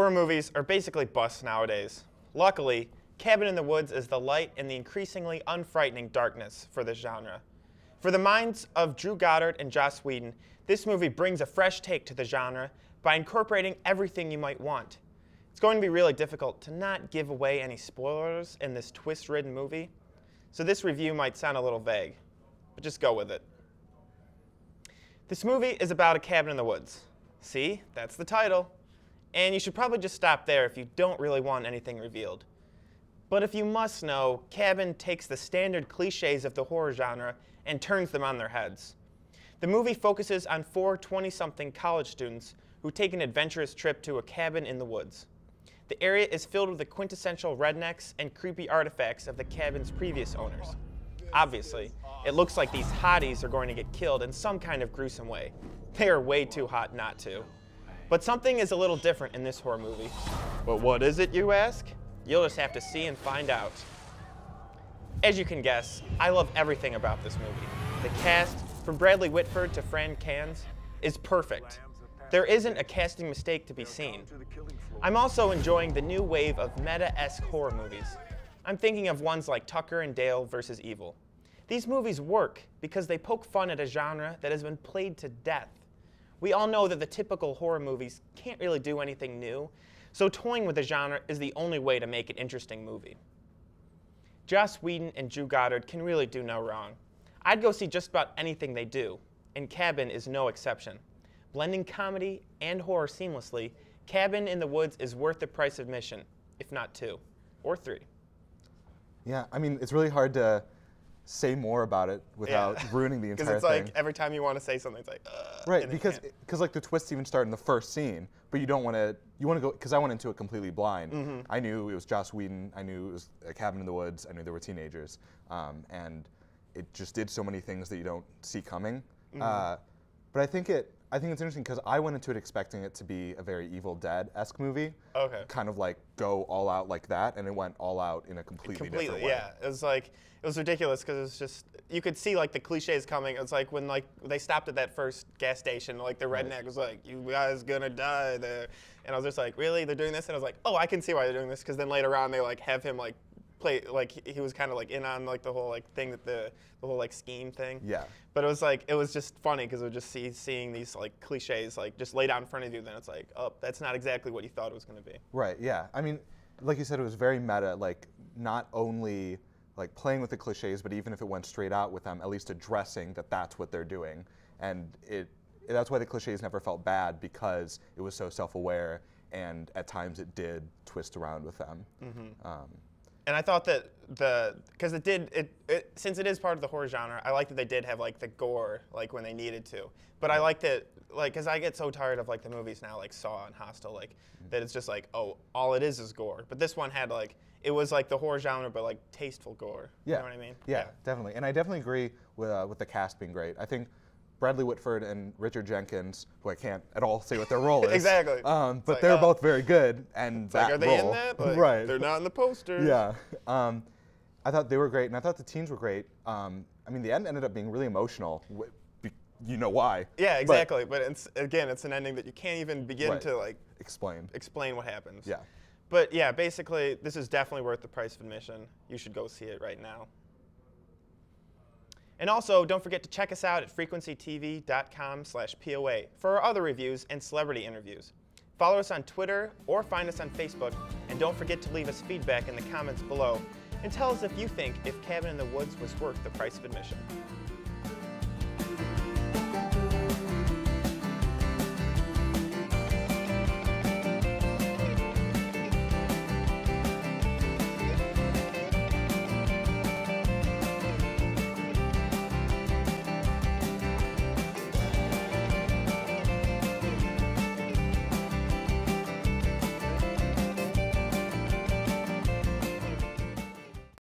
Horror movies are basically busts nowadays. Luckily, Cabin in the Woods is the light in the increasingly unfrightening darkness for this genre. For the minds of Drew Goddard and Joss Whedon, this movie brings a fresh take to the genre by incorporating everything you might want. It's going to be really difficult to not give away any spoilers in this twist-ridden movie, so this review might sound a little vague, but just go with it. This movie is about a cabin in the woods. See, that's the title. And you should probably just stop there if you don't really want anything revealed. But if you must know, Cabin takes the standard cliches of the horror genre and turns them on their heads. The movie focuses on four 20-something college students who take an adventurous trip to a cabin in the woods. The area is filled with the quintessential rednecks and creepy artifacts of the cabin's previous owners. Obviously, it looks like these hotties are going to get killed in some kind of gruesome way. They are way too hot not to. But something is a little different in this horror movie. But what is it, you ask? You'll just have to see and find out. As you can guess, I love everything about this movie. The cast, from Bradley Whitford to Fran Kranz, is perfect. There isn't a casting mistake to be seen. I'm also enjoying the new wave of meta-esque horror movies. I'm thinking of ones like Tucker and Dale vs. Evil. These movies work because they poke fun at a genre that has been played to death. We all know that the typical horror movies can't really do anything new, so toying with the genre is the only way to make an interesting movie. Joss Whedon and Drew Goddard can really do no wrong. I'd go see just about anything they do, and Cabin is no exception. Blending comedy and horror seamlessly, Cabin in the Woods is worth the price of admission, if not 2 or 3. Yeah, I mean, it's really hard to say more about it without ruining the entire thing. Because it's like every time you want to say something, it's like, right, because like the twists even start in the first scene, but you want to go, because I went into it completely blind. Mm-hmm. I knew it was Joss Whedon, I knew it was a cabin in the woods, I knew there were teenagers, and it just did so many things that you don't see coming. Mm-hmm. But I think it's interesting because I went into it expecting it to be a very Evil Dead-esque movie. Okay. Kind of like go all out like that, and it went all out in a completely different way. Yeah. It was ridiculous because it was just, you could see like the cliches coming. It was like when like they stopped at that first gas station, like the redneck was like, "You guys gonna die there," and I was just like, "Really? They're doing this?" And I was like, "Oh, I can see why they're doing this," because then later on they like have him like play, like he was kind of like in on like the whole like thing that the whole like scheme thing. Yeah. But it was just funny because it was just seeing these like cliches like just laid out in front of you. Then it's like, oh, that's not exactly what you thought it was going to be. Right. Yeah. I mean, like you said, it was very meta. Like not only like playing with the cliches, but even if it went straight out with them, at least addressing that that's what they're doing, and that's why the cliches never felt bad because it was so self-aware, and at times it did twist around with them. Mm-hmm. And I thought that because since it is part of the horror genre, I like that they did have like the gore like when they needed to. But I like that like because I get so tired of like the movies now like Saw and Hostel like that it's just like, oh, all it is gore. But this one had like it was like the horror genre but like tasteful gore. Yeah. You know what I mean? Yeah, definitely. And I definitely agree with the cast being great. I think Bradley Whitford and Richard Jenkins, who I can't at all say what their role is. Exactly. But like, they're both very good, and that like, are they role, in that? Like, right? They're not in the poster. Yeah. I thought they were great, and I thought the teens were great. I mean, the end ended up being really emotional. You know why? Yeah, exactly. But it's an ending that you can't even begin to like explain what happens. Yeah. But yeah, basically, this is definitely worth the price of admission. You should go see it right now. And also, don't forget to check us out at frequencytv.com/POA for our other reviews and celebrity interviews. Follow us on Twitter or find us on Facebook, and don't forget to leave us feedback in the comments below and tell us if you think Cabin in the Woods was worth the price of admission.